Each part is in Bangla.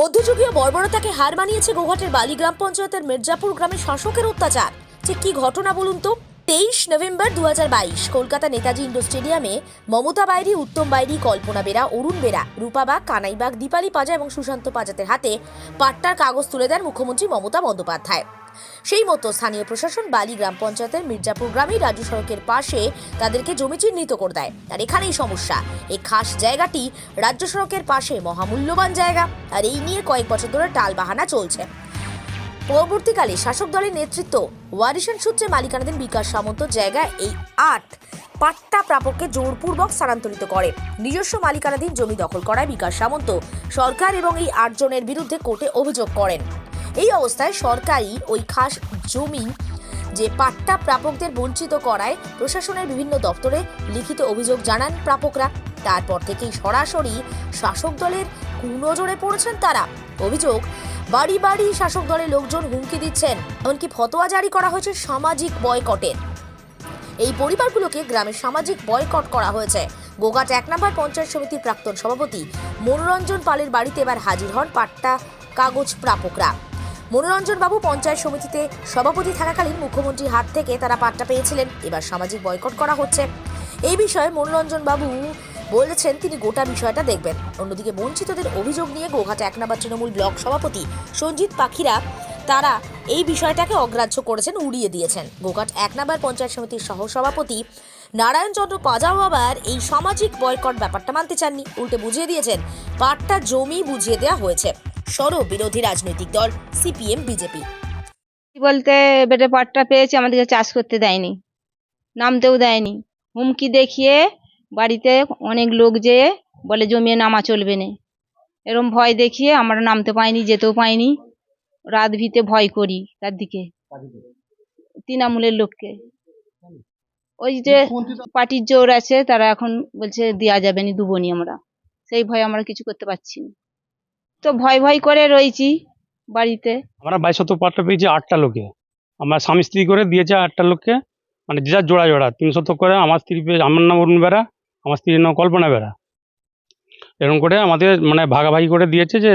মধ্যযুগীয় বর্বরতাকে হার মানিয়েছে গোঘাটের বালি গ্রাম পঞ্চায়েতের মির্জাপুর গ্রামের শাসকের অত্যাচার। যে কি ঘটনা বলুন তো। 23 নভেম্বর 2022 কলকাতা নেতাজি ইন্ডোর স্টেডিয়ামে মমতা বাইরি, উত্তম বাইরি, কল্পনা বেরা, অরুণ বেরা, রূপাবাগ, কানাইবাগ, দীপালি পাজা এবং সুশান্ত পাজাতের হাতে পাট্টার কাগজ তুলে দেন মুখ্যমন্ত্রী মমতা বন্দ্যোপাধ্যায়। সেই মতো স্থানীয় প্রশাসন বালি গ্রাম পঞ্চায়েতের মির্জাপুর গ্রামে রাজ্য সড়কের পাশে তাদেরকে জমি চিহ্নিত করে দেয়। আর এখানেই সমস্যা, এই খাস জায়গাটি রাজ্য সড়কের পাশে মহামূল্যবান জায়গা, আর এই নিয়ে কয়েক বছর ধরে টালবাহানা চলছে। পরবর্তীকালে শাসক দলের নেতৃত্ব ওয়ারিশন সূত্রে মালিকানাধীন বিকাশ সামন্ত জায়গায় এই 8 পাট্টা প্রাপককে জোরপূর্বক স্থানান্তরিত করে। নিজস্ব মালিকানাধীন জমি দখল করায় বিকাশ সামন্ত সরকার এবং এই 8 জনের বিরুদ্ধে কোর্টে অভিযোগ করেন। এই অবস্থায় সরকারি ওই খাস জমি যে পাট্টা প্রাপকদের বঞ্চিত করায় প্রশাসনের বিভিন্ন দপ্তরে লিখিত অভিযোগ জানান প্রাপকরা। তারপর থেকেই সরাসরি শাসক দলের কুনজরে পড়েছেন তারা। অভিযোগ, বাড়ি বাড়ি শাসক দলের লোকজন হুমকি দিচ্ছেন, এমনকি ফতোয়া জারি করা হয়েছে সামাজিক বয়কটের। এই পরিবারগুলোকে গ্রামের সামাজিক বয়কট করা হয়েছে। গোঘাট 1 নম্বর পঞ্চায়েত সমিতির প্রাক্তন সভাপতি মনোরঞ্জন পালের বাড়িতে এবার হাজির হন পাট্টা কাগজ প্রাপকরা। মনোরঞ্জন বাবু পঞ্চায়েত সমিতিতে সভাপতি থাকাকালীন মুখ্যমন্ত্রীর হাত থেকে তারা পাট্টা পেয়েছিলেন। এবার সামাজিক বয়কট করা হচ্ছে। এই বিষয়ে মনোরঞ্জন বাবু বলেছেন তিনি গোটা বিষয়টা দেখবেন। অন্যদিকে বঞ্চিতদের অভিযোগ নিয়ে গোঘাট 1 নম্বর তৃণমূল ব্লক সভাপতি সঞ্জিত পাখিরা তারা এই বিষয়টাকে অগ্রাহ্য করেছেন, উড়িয়ে দিয়েছেন। গোঘাট 1 নম্বর পঞ্চায়েত সমিতির সহসভাপতি নারায়ণ চন্দ্র পাজাও আবার এই সামাজিক বয়কট ব্যাপারটা মানতে চাননি, উল্টে বুঝিয়ে দিয়েছেন পাট্টা জমি বুঝিয়ে দেওয়া হয়েছে। সরব বিরোধী রাজনৈতিক দল সিপিএম বিজেপি। বলতে এবারে পাট্টা পেয়েছে, আমাদেরকে চাষ করতে দেয়নি, নামতেও দেয়নি। হুমকি দেখিয়ে বাড়িতে অনেক লোক যেয়ে বলে জমিয়ে নামা চলবে না, এরম ভয় দেখিয়ে আমরা নামতে পাইনি, যেতেও পাইনি। রাত ভিতে ভয় করি তার দিকে, তৃণমূলের লোককে। ওই যে পার্টির জোর আছে, তারা এখন বলছে দেওয়া যাবে না, দুবনি। আমরা সেই ভয় আমরা কিছু করতে পারছি না, তো ভয় ভয় করে রয়েছি বাড়িতে। আমরা 22 পাট্টা পেয়েছি 8টা লোকে। আমরা স্বামী স্ত্রী করে দিয়েছে 8টা লোককে, মানে যে যার জোড়া জোড়া 300 করে। আমার স্ত্রী পেয়ে, আমার নাম অরুণ বেরা, আমার স্ত্রীর নাম কল্পনা বেরা। এরকম করে আমাদের মানে ভাগাভাগি করে দিয়েছে যে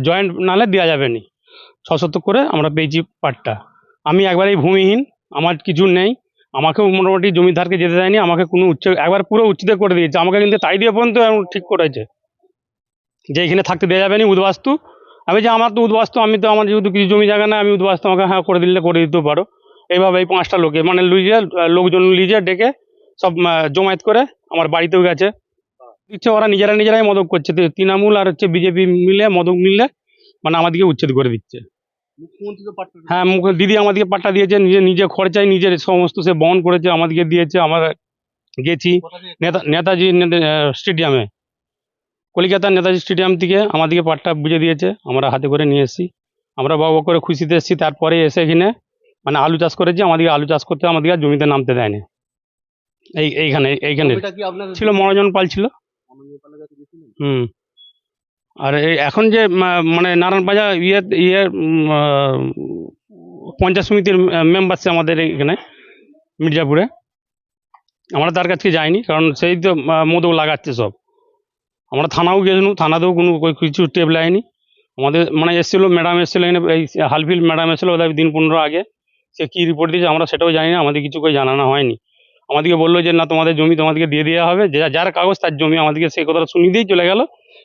জয়েন্ট নালে দেওয়া যাবে না। 600 করে আমরা পেয়েছি পাট্টা। আমি একবারেই ভূমিহীন, আমার কিছু নেই। আমাকেও মোটামুটি জমিদারকে যেতে দেয়নি, আমাকে কোনো একবার পুরো উচ্ছেদ করে দিয়েছে। আমাকে কিন্তু তাই দিয়ে পর্যন্ত ঠিক করেছে যে এখানে থাকতে দেওয়া যাবে না, উদ্বাস্তু। আমি যে আমার তো উদ্বাস্তু, আমি তো আমার যেহেতু কিছু জমি জায়গা না, আমি উদ্বাস্তু, আমাকে হ্যাঁ করে দিলে করে দিতেও পারো। এইভাবে এই 5টা লোকে মানে লিজে, লোকজন লিজে ডেকে সব জমায়েত করে আমার বাড়িতেও গেছে দিচ্ছে। ওরা নিজেরাই মদক করছে, তৃণমূল আর বিজেপি মিলে মদক মিলে মানে আমাদেরকে উচ্ছেদ করে দিচ্ছে। হ্যাঁ, দিদি আমাদেরকে পাট্টা দিয়েছে, নিজে খরচায় নিজের সমস্ত সে বহন করেছে, আমাদেরকে দিয়েছে। আমরা গেছি নেতাজি স্টেডিয়ামে, কলকাতার নেতাজি স্টেডিয়াম থেকে আমাদেরকে পাট্টা বুঝে দিয়েছে, আমরা হাতে করে নিয়ে এসেছি। আমরা বাবা করে খুশিতে এসেছি। তারপরে এসে এখানে মানে আলু চাষ করেছি, আমাদেরকে আলু চাষ করতে আমাদেরকে জমিতে নামতে দেয়নি। এইখানে ছিল মনোরঞ্জন পাল ছিল। আর এখন যে মানে নারায়ণ বাজার পঞ্চায়েত সমিতির মেম্বারশিপ আমাদের এখানে মির্জাপুরে, আমরা তার কাছে যাইনি, কারণ সেই তো মদক লাগাচ্ছে সব। আমরা থানাও গেছিলাম, থানাতেও কোনো কিছু টেপ লাইনি। আমাদের মানে এসেছিলো, ম্যাডাম এসেছিলো এখানে, এই হালফিল ম্যাডাম এসেছিলো ওদের দিন 15 আগে। সে কী রিপোর্ট দিয়েছে আমরা সেটাও জানি না, আমাদের কিছু করে জানানো হয়নি। আমাদেরকে বললো যে না, তোমাদের জমি তোমাদেরকে দিয়ে দেওয়া হবে, যার কাগজ তার জমি। আমাদেরকে সেই কথাটা শুনিয়ে দিয়েই চলে গেল,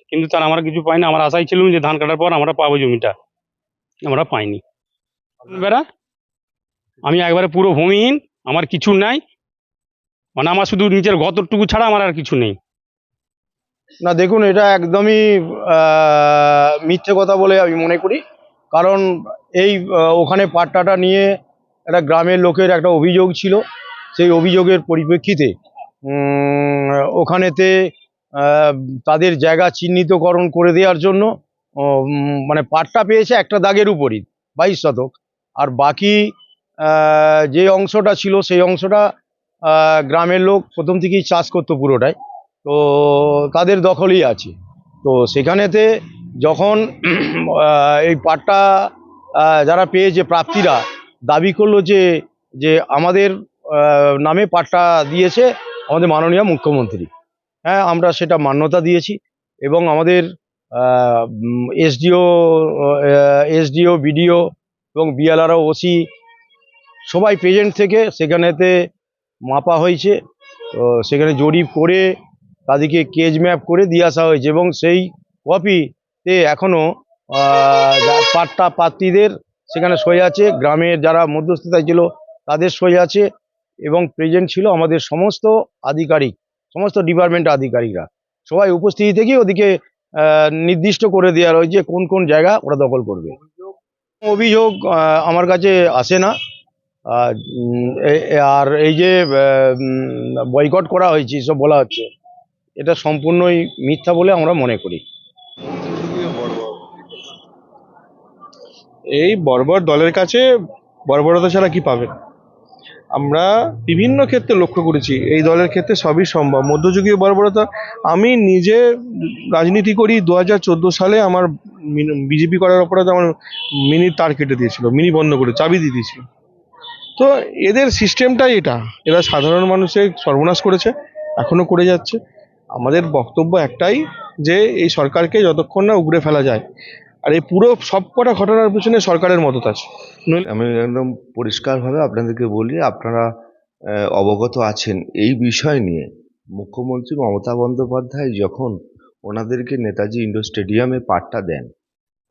কিন্তু তার আমরা কিছু পাইনি। আমার আশাই ছিল যে ধান কাটার পর আমরা পাবো জমিটা, আমরা পাইনি। বেড়া আমি একবারে পুরো ভূমিহীন, আমার কিছু নাই, মানে আমার শুধু নিজের গতটুকু ছাড়া আমার আর কিছু নেই। না দেখুন, এটা একদমই মিথ্যে কথা বলে আমি মনে করি। কারণ এই ওখানে পাট্টাটা নিয়ে একটা গ্রামের লোকের একটা অভিযোগ ছিল। সেই অভিযোগের পরিপ্রেক্ষিতে ওখানেতে তাদের জায়গা চিহ্নিতকরণ করে দেওয়ার জন্য মানে পাট্টা পেয়েছে একটা দাগের উপরই 22 শতক। আর বাকি যে অংশটা ছিল সেই অংশটা গ্রামের লোক প্রথম থেকেই চাষ করতো পুরোটাই, তো তাদের দখলেই আছে। তো সেখানেতে যখন এই পাট্টা যারা পেয়েছে প্রাপ্তিরা দাবি করলো যে যে আমাদের নামে পাট্টা দিয়েছে আমাদের মাননীয় মুখ্যমন্ত্রী। হ্যাঁ, আমরা সেটা মান্যতা দিয়েছি এবং আমাদের এসডিও বিডিও এবং বিএলআরও ওসি সবাই প্রেজেন্ট থেকে সেখানেতে মাপা হয়েছে। তো সেখানে জরিপ করে তাদেরকে কেজ ম্যাপ করে দিয়ে আসা হয়েছে এবং সেই কপিতে এখনও পাট্টা প্রার্থীদের সেখানে সই আছে, গ্রামের যারা মধ্যস্থতায় ছিল তাদের সই আছে এবং প্রেজেন্ট ছিল আমাদের সমস্ত আধিকারিক, সমস্ত ডিপার্টমেন্টের আধিকারিকরা সবাই উপস্থিতি থেকে ওদিকে নির্দিষ্ট করে দেওয়া রয়েছে কোন কোন জায়গা ওরা দখল করবে। অভিযোগ আমার কাছে আসে না। আর এই যে বয়কট করা হয়েছে সব বলা হচ্ছে, এটা সম্পূর্ণই মিথ্যা বলে আমরা মনে করি। এই বর্বর দলের কাছে বর্বরতা ছাড়া কি পাবেন? আমরা বিভিন্ন ক্ষেত্রে লক্ষ্য করেছি এই দলের ক্ষেত্রে সবই সম্ভব। মধ্যযুগীয় বর্বরতা, আমি নিজে রাজনীতি করি 2014 সালে। আমার বিজেপি করার অপরাধে আমার মিনির তার কেটে দিয়েছিল, মিনি বন্ধ করে চাবি দিয়ে দিয়েছিল। তো এদের সিস্টেমটাই এটা, এরা সাধারণ মানুষের সর্বনাশ করেছে, এখনো করে যাচ্ছে। আমাদের বক্তব্য একটাই যে এই সরকারকে যতক্ষণ না উগড়ে ফেলা যায়, আর এই পুরো সবকটা ঘটনার পিছনে সরকারের মদত আছে। আমি একদম পরিষ্কারভাবে আপনাদেরকে বলি, আপনারা অবগত আছেন এই বিষয় নিয়ে। মুখ্যমন্ত্রী মমতা বন্দ্যোপাধ্যায় যখন ওনাদেরকে নেতাজি ইন্ডোর স্টেডিয়ামে পাট্টা দেন,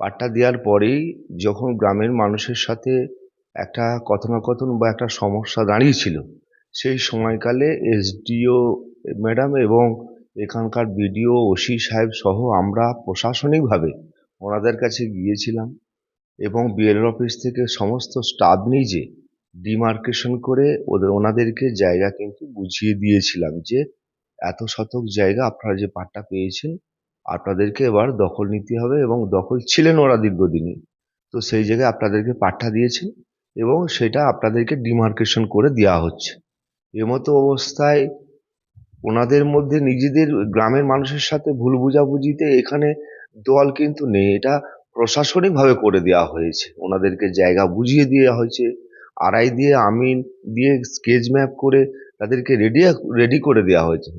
পাট্টা দেওয়ার পরেই যখন গ্রামের মানুষের সাথে একটা কথোপকথন বা একটা সমস্যা দাঁড়িয়েছিল, সেই সময়কালে এসডিও ম্যাডাম এবং এখানকার বিডিও ওসি সাহেব সহ আমরা প্রশাসনিকভাবে ওনাদের কাছে গিয়েছিলাম এবং বিএলআর অফিস থেকে সমস্ত স্টাফ নিজে ডিমার্কেশন করে ওনাদেরকে জায়গা কিন্তু বুঝিয়ে দিয়েছিলাম যে এত শতক জায়গা আপনারা যে পাট্টা পেয়েছেন আপনাদেরকে এবার দখল নিতে হবে, এবং দখল ছিলেন ওরা দীর্ঘদিনই। তো সেই জায়গায় আপনাদেরকে পাট্টা দিয়েছেন এবং সেটা আপনাদেরকে ডিমার্কেশন করে দেওয়া হচ্ছে। এমতো অবস্থায় ওনাদের মধ্যে নিজেদের গ্রামের মানুষের সাথে ভুল বুঝাবুঝিতে এখানে দল কিন্তু নেই, এটা প্রশাসনিকভাবে করে দেওয়া হয়েছে। ওনাদেরকে জায়গা বুঝিয়ে দেওয়া হয়েছে, আড়াই দিয়ে আমিন দিয়ে স্কেচ ম্যাপ করে তাদেরকে রেডি করে দেওয়া হয়েছে।